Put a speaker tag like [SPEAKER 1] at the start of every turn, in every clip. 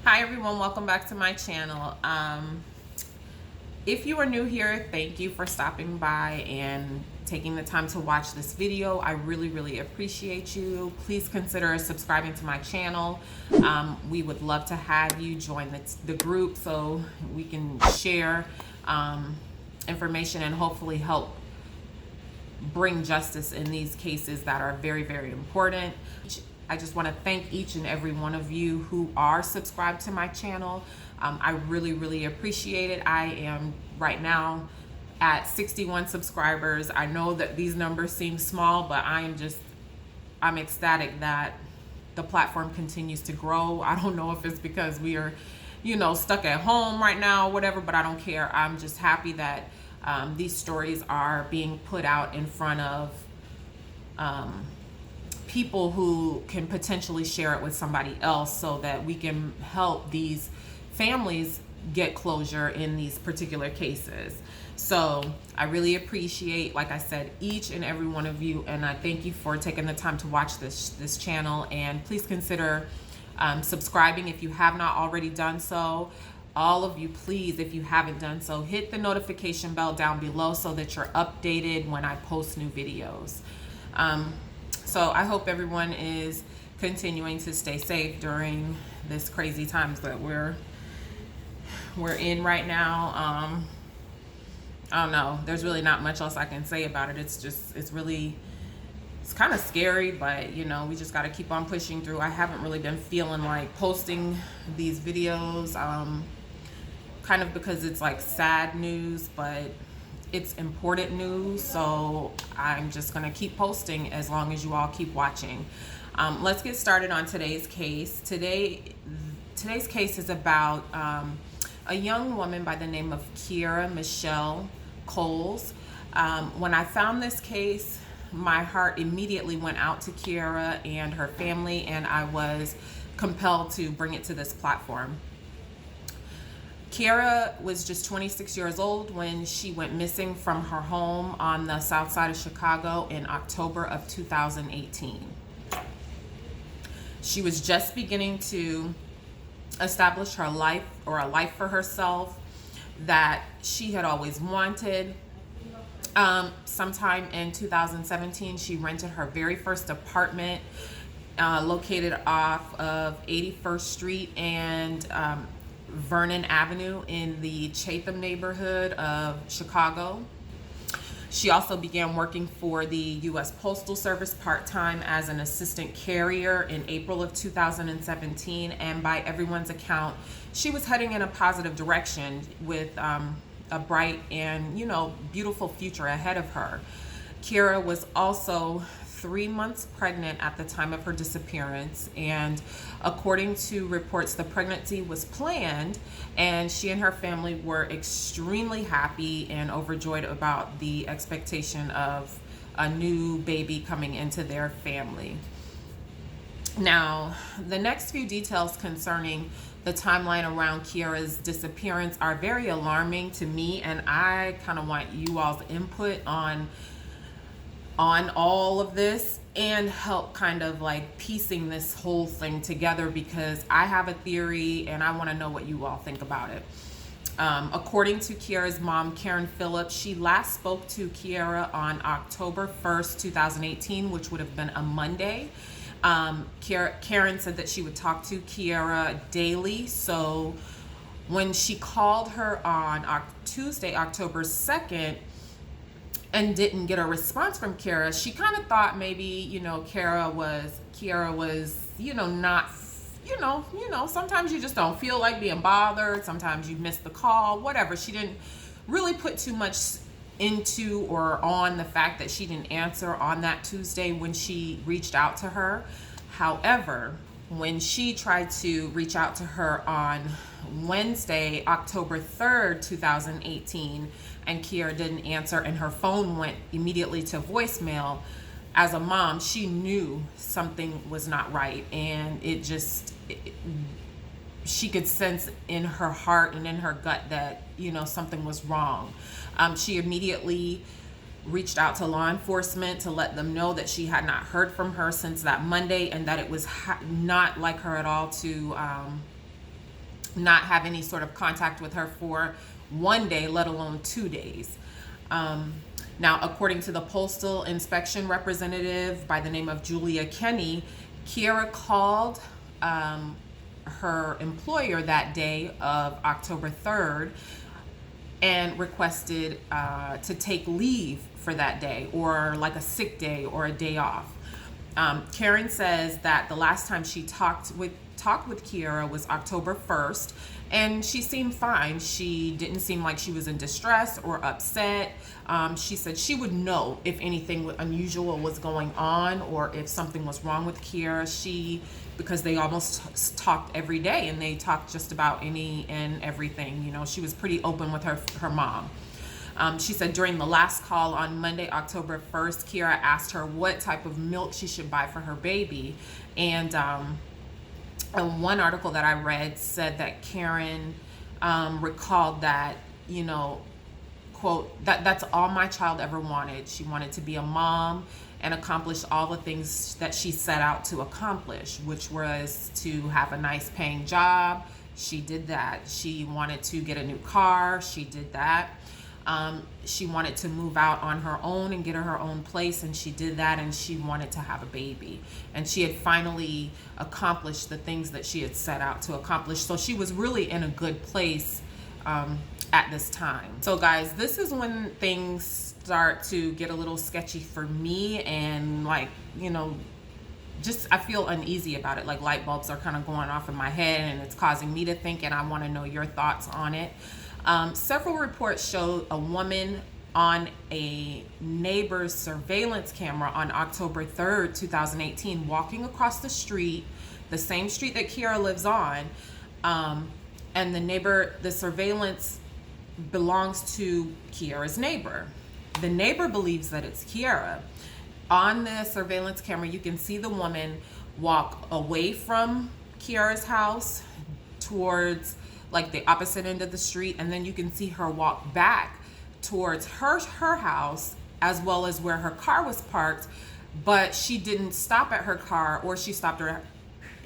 [SPEAKER 1] Hi everyone, welcome back to my channel. If you are new here, thank you for stopping by and taking the time to watch this video. I really appreciate you. Please consider subscribing to my channel. We would love to have you join the group so we can share information and hopefully help bring justice in these cases that are very important. I just want to thank each and every one of you who are subscribed to my channel. I really appreciate it. I am right now at 61 subscribers. I know that these numbers seem small, but I'm ecstatic that the platform continues to grow. I don't know if it's because we are, stuck at home right now, whatever, but I don't care. I'm just happy that these stories are being put out in front of people who can potentially share it with somebody else so that we can help these families get closure in these particular cases. So I really appreciate, like I said, each and every one of you, and I thank you for taking the time to watch this channel. And please consider subscribing if you have not already done so. All of you, please, if you haven't done so, hit the notification bell down below so that you're updated when I post new videos. So I hope everyone is continuing to stay safe during this crazy times that we're in right now. I don't know. There's really not much else I can say about it. It's kind of scary, but we just got to keep on pushing through. I haven't really been feeling like posting these videos, kind of because it's like sad news, but it's important news, so I'm just gonna keep posting as long as you all keep watching. Let's get started on today's case. Today's case is about a young woman by the name of Kierra Coles. When I found this case, my heart immediately went out to Kierra and her family, and I was compelled to bring it to this platform. Kierra was just 26 years old when she went missing from her home on the south side of Chicago in October of 2018. She was just beginning to establish her life, or a life for herself that she had always wanted. Sometime in 2017, she rented her very first apartment located off of 81st Street and Vernon Avenue in the Chatham neighborhood of Chicago. She also began working for the U.S. Postal Service part-time as an assistant carrier in April of 2017, and by everyone's account, she was heading in a positive direction with a bright and beautiful future ahead of her. Kierra was also 3 months pregnant at the time of her disappearance, and according to reports, the pregnancy was planned, and she and her family were extremely happy and overjoyed about the expectation of a new baby coming into their family. Now, the next few details concerning the timeline around Kierra's disappearance are very alarming to me, and I kind of want you all's input on all of this and help kind of like piecing this whole thing together, because I have a theory and I want to know what you all think about it. According to Kierra's mom, Karen Phillips, she last spoke to Kierra on October 1st, 2018, which would have been a Monday. Karen said that she would talk to Kierra daily. So when she called her on Tuesday, October 2nd, and didn't get a response from Kierra, she kind of thought maybe, Kierra was, not, sometimes you just don't feel like being bothered. Sometimes you miss the call, whatever. She didn't really put too much into or on the fact that she didn't answer on that Tuesday when she reached out to her. However, when she tried to reach out to her on Wednesday, October 3rd, 2018, and Kierra didn't answer and her phone went immediately to voicemail, as a mom, she knew something was not right, and she could sense in her heart and in her gut that, something was wrong. She immediately reached out to law enforcement to let them know that she had not heard from her since that Monday, and that it was not like her at all to not have any sort of contact with her for 1 day, let alone 2 days. Now, according to the Postal Inspection representative by the name of Julia Kenny, Kierra called her employer that day of October 3rd and requested to take leave for that day, or like a sick day or a day off. Karen says that the last time she talked with Kierra was October 1st, and she seemed fine. She didn't seem like she was in distress or upset. She said she would know if anything unusual was going on or if something was wrong with Kierra. Because they almost talked every day, and they talked just about any and everything. You know, she was pretty open with her mom. She said during the last call on Monday, October 1st, Kierra asked her what type of milk she should buy for her baby. And one article that I read said that Karen recalled that, you know, quote, that's all my child ever wanted. She wanted to be a mom and accomplish all the things that she set out to accomplish, which was to have a nice paying job. She did that. She wanted to get a new car. She did that. She wanted to move out on her own and get her own place, and she did that. And she wanted to have a baby, and she had finally accomplished the things that she had set out to accomplish. So she was really in a good place at this time. So guys, this is when things start to get a little sketchy for me, and like, you know, just I feel uneasy about it. Like light bulbs are kind of going off in my head, and it's causing me to think, and I want to know your thoughts on it. Several reports show a woman on a neighbor's surveillance camera on October 3rd, 2018, walking across the street, the same street that Kierra lives on, and the surveillance belongs to Kierra's neighbor. The neighbor believes that it's Kierra. On the surveillance camera, you can see the woman walk away from Kierra's house towards like the opposite end of the street, and then you can see her walk back towards her house, as well as where her car was parked. But she didn't stop at her car, or she stopped her,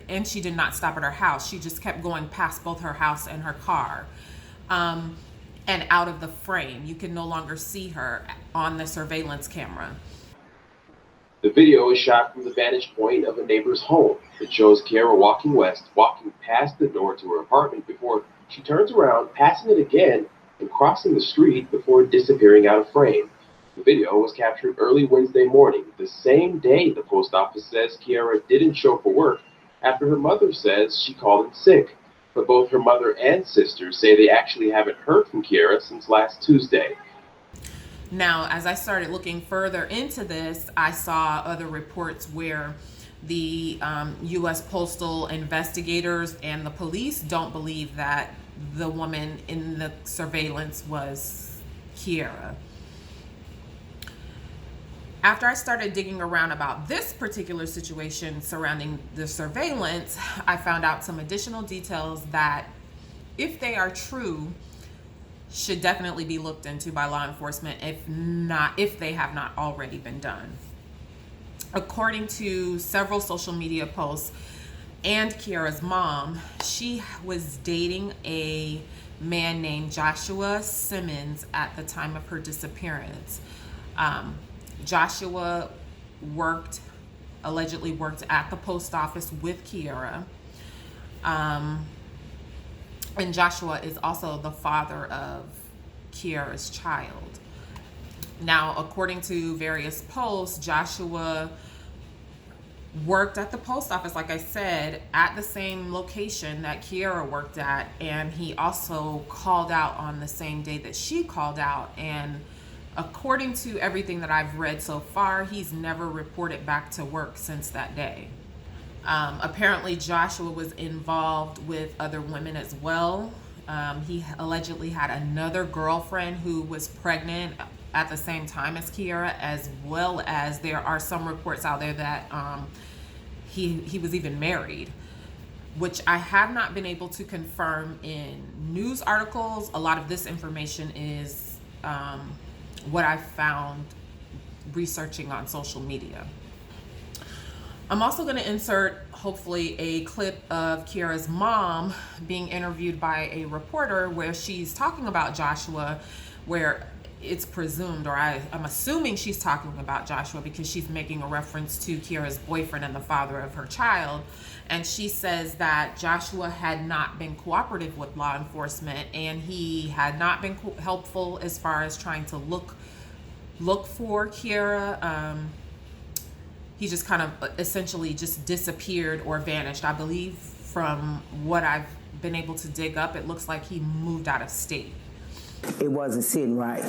[SPEAKER 1] and she did not stop at her house. She just kept going past both her house and her car. And out of the frame. You can no longer see her on the surveillance camera.
[SPEAKER 2] The video is shot from the vantage point of a neighbor's home. It shows Kierra walking west, walking past the door to her apartment before she turns around, passing it again, and crossing the street before disappearing out of frame. The video was captured early Wednesday morning, the same day the post office says Kierra didn't show for work after her mother says she called in sick. But both her mother and sister say they actually haven't heard from Kierra since last Tuesday.
[SPEAKER 1] Now, as I started looking further into this, I saw other reports where the U.S. postal investigators and the police don't believe that the woman in the surveillance was Kierra. After I started digging around about this particular situation surrounding the surveillance, I found out some additional details that, if they are true, should definitely be looked into by law enforcement, if they have not already been done. According to several social media posts and Kierra's mom, she was dating a man named Joshua Simmons at the time of her disappearance. Joshua allegedly worked at the post office with Kierra. And Joshua is also the father of Kierra's child. Now, according to various posts, Joshua worked at the post office, like I said, at the same location that Kierra worked at, and he also called out on the same day that she called out. And according to everything that I've read so far, he's never reported back to work since that day. Apparently, Joshua was involved with other women as well. He allegedly had another girlfriend who was pregnant at the same time as Kierra, as well as there are some reports out there that he was even married, which I have not been able to confirm in news articles. A lot of this information is what I found researching on social media. I'm also going to insert, hopefully, a clip of Kierra's mom being interviewed by a reporter where she's talking about Joshua, where it's presumed, or I'm assuming she's talking about Joshua because she's making a reference to Kierra's boyfriend and the father of her child. And she says that Joshua had not been cooperative with law enforcement, and he had not been helpful as far as trying to look for Kierra. He just kind of essentially just disappeared or vanished. I believe from what I've been able to dig up, it looks like he moved out of state.
[SPEAKER 3] It wasn't sitting right.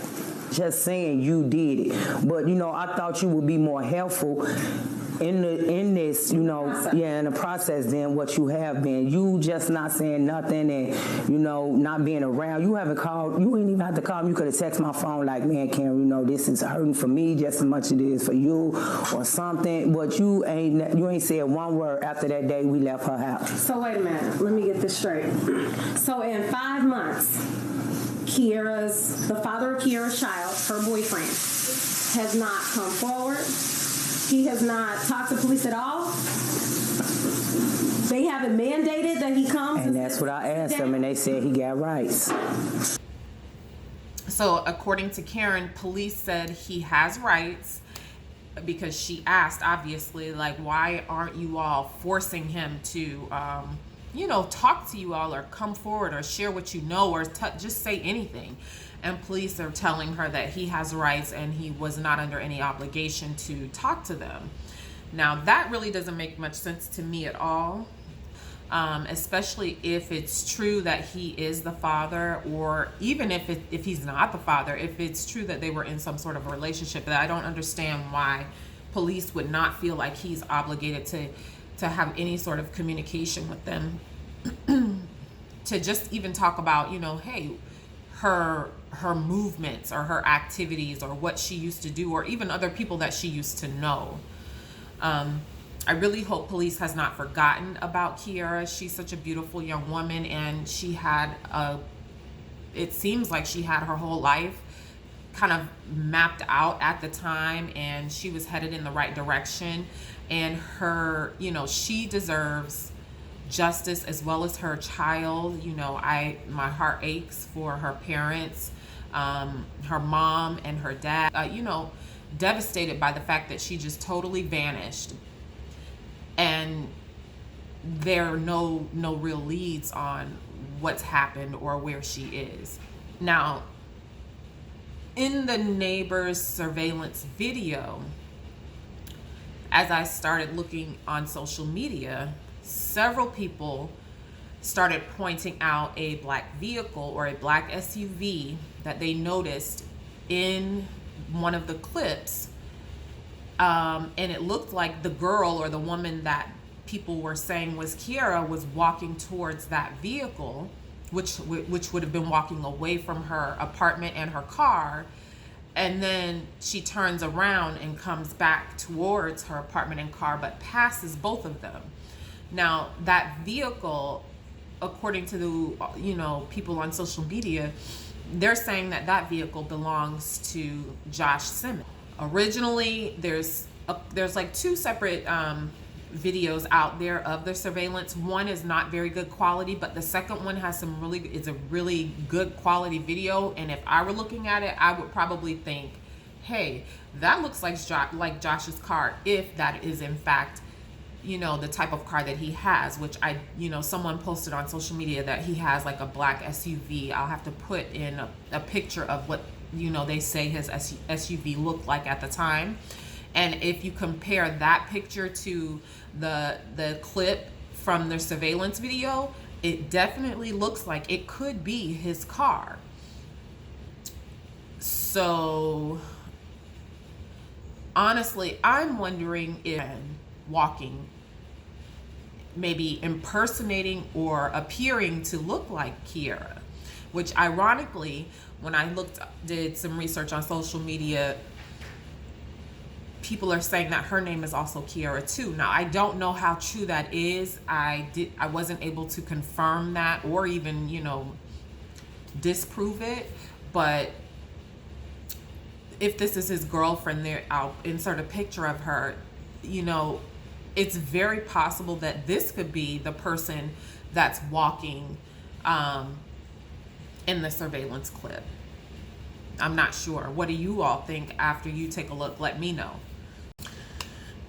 [SPEAKER 3] Just saying you did it. But, I thought you would be more helpful in this, in the process than what you have been. You just not saying nothing and, not being around. You haven't called. You ain't even have to call me. You could have texted my phone like, man, Karen, this is hurting for me just as much as it is for you or something. But you ain't said one word after that day we left her house.
[SPEAKER 4] So wait a minute. Let me get this straight. So in 5 months, the father of Kierra's child, her boyfriend, has not come forward. He has not talked to police at all. They haven't mandated that he comes.
[SPEAKER 3] And that's what I asked them, and they said he got rights.
[SPEAKER 1] So according to Karen, police said he has rights because she asked, obviously, like, why aren't you all forcing him to talk to you all or come forward or share what you know or just say anything. And police are telling her that he has rights and he was not under any obligation to talk to them. Now, that really doesn't make much sense to me at all, especially if it's true that he is the father, or even if he's not the father, if it's true that they were in some sort of a relationship. That I don't understand why police would not feel like he's obligated to have any sort of communication with them, to just even talk about, hey, her movements or her activities or what she used to do, or even other people that she used to know. I really hope police has not forgotten about Kierra. She's such a beautiful young woman, and it seems like she had her whole life kind of mapped out at the time, and she was headed in the right direction. And she deserves justice as well as her child. My heart aches for her parents, her mom and her dad, devastated by the fact that she just totally vanished. And there are no real leads on what's happened or where she is. Now, in the neighbor's surveillance video, as I started looking on social media, several people started pointing out a black vehicle or a black SUV that they noticed in one of the clips. And it looked like the girl or the woman that people were saying was Kierra was walking towards that vehicle, which would have been walking away from her apartment and her car. And then she turns around and comes back towards her apartment and car, but passes both of them. Now, that vehicle, according to the people on social media, they're saying that vehicle belongs to Josh Simmons. Originally, there's like 2 separate videos out there of the surveillance. One is not very good quality, but the second one has it's a really good quality video. And if I were looking at it, I would probably think, hey, that looks like Josh's car, if that is in fact the type of car that he has, which someone posted on social media that he has like a black SUV. I'll have to put in a picture of what they say his SUV looked like at the time. And if you compare that picture to the clip from the surveillance video, it definitely looks like it could be his car. So honestly, I'm wondering if walking, maybe impersonating or appearing to look like Kierra, which ironically, when I did some research on social media, people are saying that her name is also Kierra too. Now, I don't know how true that is. I wasn't able to confirm that or even, disprove it. But if this is his girlfriend, there, I'll insert a picture of her. it's very possible that this could be the person that's walking in the surveillance clip. I'm not sure. What do you all think after you take a look? Let me know.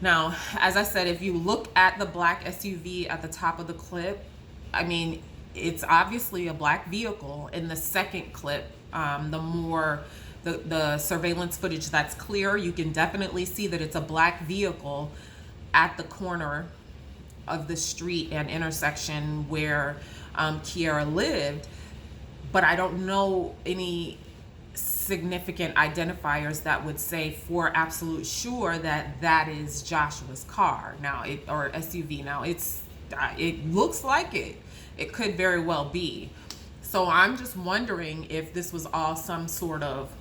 [SPEAKER 1] Now, as I said, if you look at the black SUV at the top of the clip, I mean, it's obviously a black vehicle. In the second clip, the surveillance footage that's clear, you can definitely see that it's a black vehicle at the corner of the street and intersection where Kierra lived. But I don't know any significant identifiers that would say for absolute sure that that is Joshua's car now, or SUV. Now it looks like it could very well be. So I'm just wondering if this was all some sort of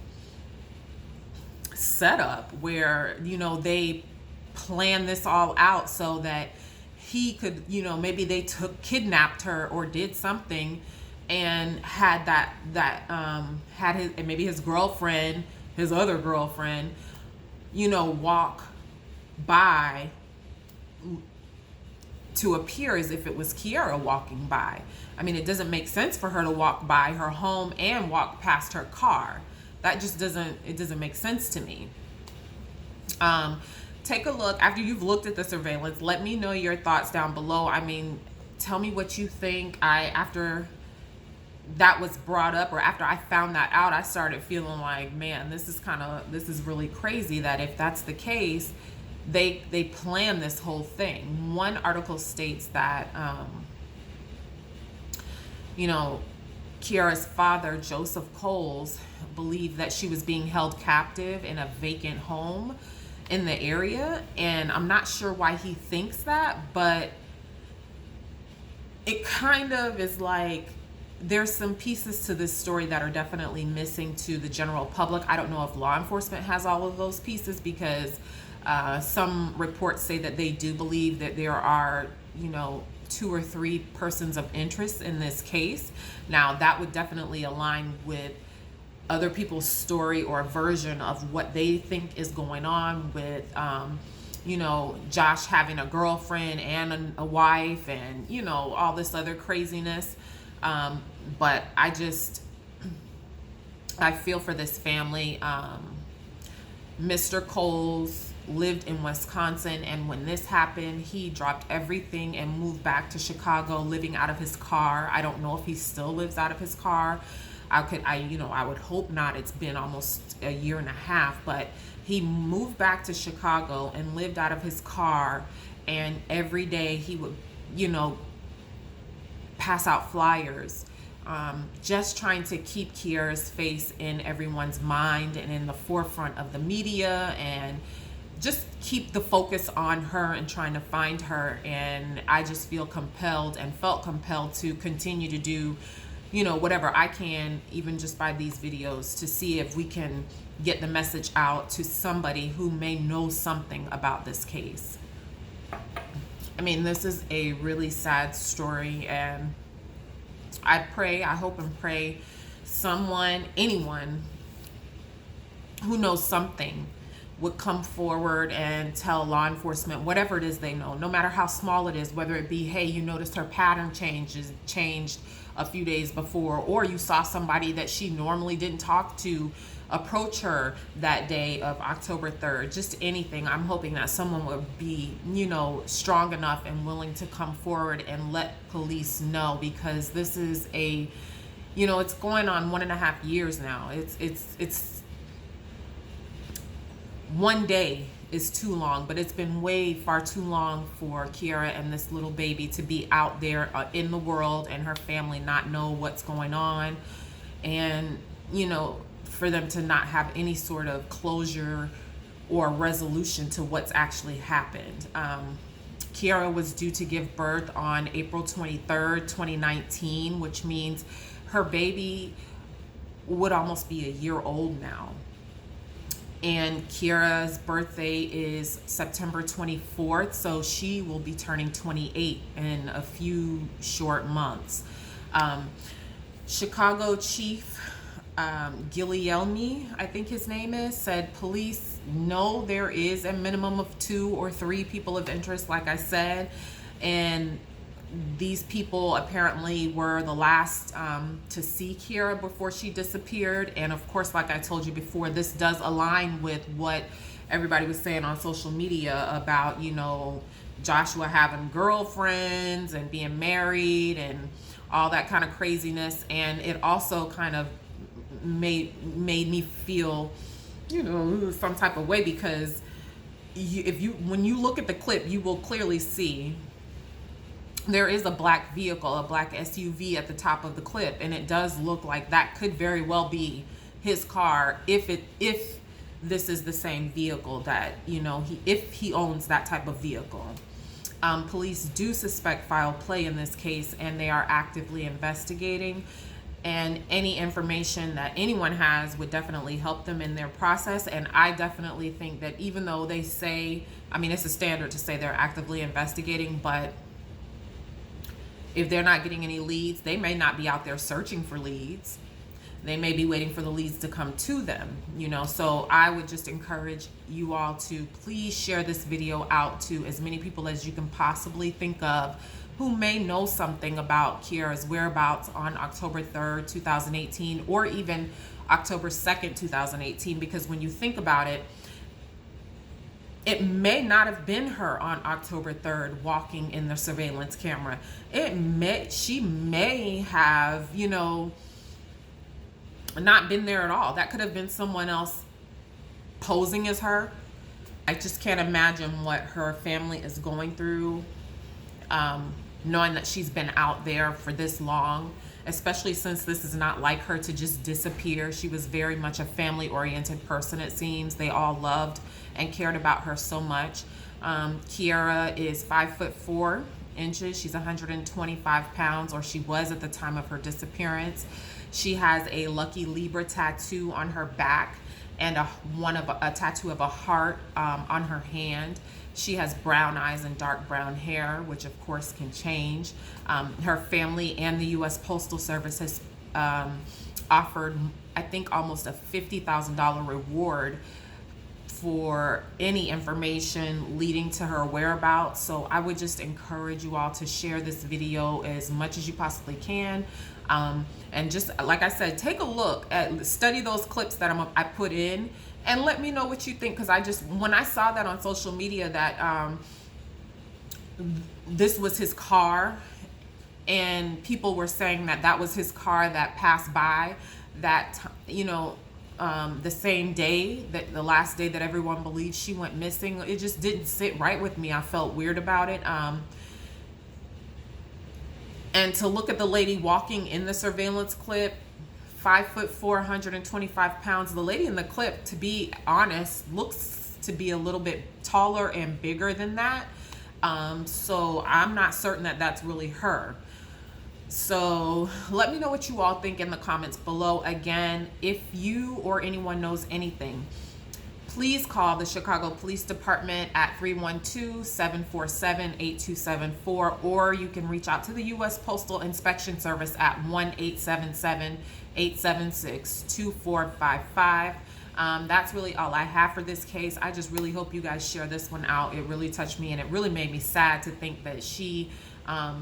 [SPEAKER 1] setup where, you know, they planned this all out so that he could, you know, maybe they kidnapped her or did something and had had his girlfriend, his other girlfriend, you know, walk by to appear as if it was Kierra walking by. I mean, it doesn't make sense for her to walk by her home and walk past her car. That just doesn't make sense to me. Take a look after you've looked at the surveillance. Let me know your thoughts down below. I mean, tell me what you think. After that was brought up, or after I found that out, I started feeling like, man, this is really crazy that if that's the case, they plan this whole thing. One article states that you know, Kierra's father, Joseph Coles, believed that she was being held captive in a vacant home in the area, and I'm not sure why he thinks that, but it kind of is like there's some pieces to this story that are definitely missing to the general public. I don't know if law enforcement has all of those pieces, because some reports say that they do believe that there are, you know, 2 or 3 persons of interest in this case. Now, that would definitely align with other people's story or version of what they think is going on with, you know, Josh having a girlfriend and a wife and, you know, all this other craziness. But I feel for this family. Mr. Coles lived in Wisconsin, and when this happened, he dropped everything and moved back to Chicago, living out of his car. I don't know if he still lives out of his car. I would hope not. It's been almost a year and a half, but he moved back to Chicago and lived out of his car, and every day he would, you know, pass out flyers, just trying to keep Kierra's face in everyone's mind and in the forefront of the media, and just keep the focus on her and trying to find her. And I just felt compelled to continue to do, you know, whatever I can, even just by these videos, to see if we can get the message out to somebody who may know something about this case. I mean, this is a really sad story, and I hope and pray anyone who knows something would come forward and tell law enforcement whatever it is they know, no matter how small it is, whether it be, hey, you noticed her pattern changed a few days before, or you saw somebody that she normally didn't talk to approach her that day of October 3rd, just anything. I'm hoping that someone would be, you know, strong enough and willing to come forward and let police know, because this is it's going on 1.5 years now. It's 1 day is too long, but it's been far too long for Kierra and this little baby to be out there in the world, and her family not know what's going on, and, you know, for them to not have any sort of closure or resolution to what's actually happened. Kierra was due to give birth on April 23rd, 2019, which means her baby would almost be a year old now. And Kierra's birthday is September 24th, so she will be turning 28 in a few short months. Chicago Chief Guglielmi, I think his name is, said police know there is a minimum of 2 or 3 people of interest, like I said, and these people apparently were the last to see Kierra before she disappeared. And of course, like I told you before, this does align with what everybody was saying on social media about, you know, Joshua having girlfriends and being married and all that kind of craziness. And it also kind of made me feel, you know, some type of way, because when you look at the clip, you will clearly see there is a black vehicle, a black SUV at the top of the clip, and it does look like that could very well be his car if this is the same vehicle that, you know, if he owns that type of vehicle. Police do suspect foul play in this case, and they are actively investigating, and any information that anyone has would definitely help them in their process. And I definitely think that even though they say, I mean, it's a standard to say they're actively investigating, but if they're not getting any leads, they may not be out there searching for leads. They may be waiting for the leads to come to them, you know. So I would just encourage you all to please share this video out to as many people as you can possibly think of who may know something about Kierra's whereabouts on October 3rd, 2018, or even October 2nd, 2018, because when you think about it, it may not have been her on October 3rd walking in the surveillance camera. She may have, you know, not been there at all. That could have been someone else posing as her. I just can't imagine what her family is going through, knowing that she's been out there for this long, especially since this is not like her to just disappear. She was very much a family-oriented person, it seems. They all loved and cared about her so much. Kierra is 5'4" She's 125 pounds, or she was at the time of her disappearance. She has a Lucky Libra tattoo on her back and a tattoo of a heart on her hand. She has brown eyes and dark brown hair, which of course can change. Her family and the U.S. Postal Service has offered, I think, almost a $50,000 reward for any information leading to her whereabouts. So I would just encourage you all to share this video as much as you possibly can. And just like I said, take a look at, study those clips that I put in, and let me know what you think. Because when I saw that on social media that this was his car, and people were saying that that was his car that passed by that, you know, the same day, that the last day that everyone believed she went missing, it just didn't sit right with me. I felt weird about it. And to look at the lady walking in the surveillance clip, 5'4", 125 pounds. The lady in the clip, to be honest, looks to be a little bit taller and bigger than that. So I'm not certain that that's really her. So let me know what you all think in the comments below. Again, if you or anyone knows anything, please call the Chicago Police Department at 312-747-8274, or you can reach out to the U.S. Postal Inspection Service at 1-877-876-2455. That's really all I have for this case. I just really hope you guys share this one out. It really touched me, and it really made me sad to think that she was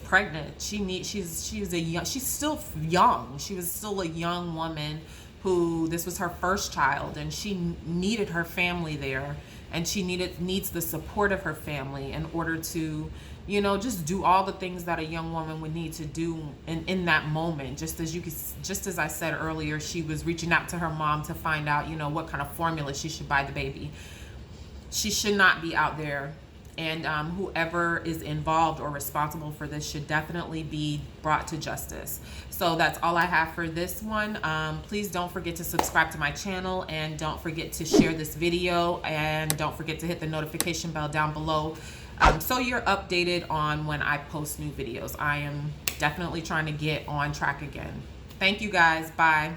[SPEAKER 1] pregnant. She's still young. She was still a young woman who, this was her first child, and she needed her family there, and she needs the support of her family in order to, you know, just do all the things that a young woman would need to do in that moment. Just as I said earlier, she was reaching out to her mom to find out, you know, what kind of formula she should buy the baby. She should not be out there. And whoever is involved or responsible for this should definitely be brought to justice. So that's all I have for this one. Please don't forget to subscribe to my channel, and don't forget to share this video, and don't forget to hit the notification bell down below so you're updated on when I post new videos. I am definitely trying to get on track again. Thank you guys. Bye.